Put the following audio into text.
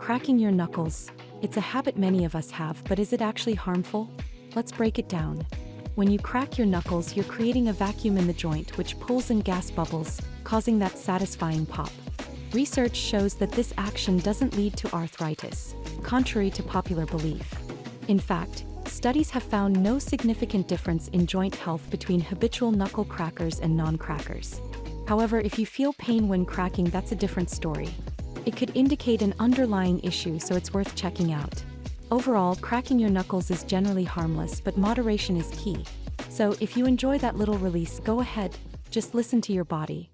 Cracking your knuckles. It's a habit many of us have, but is it actually harmful? Let's break it down. When you crack your knuckles, you're creating a vacuum in the joint which pulls in gas bubbles, causing that satisfying pop. Research shows that this action doesn't lead to arthritis, contrary to popular belief. In fact, studies have found no significant difference in joint health between habitual knuckle crackers and non-crackers. However, if you feel pain when cracking, that's a different story. It could indicate an underlying issue, so it's worth checking out. Overall, cracking your knuckles is generally harmless, but moderation is key. So if you enjoy that little release, go ahead, just listen to your body.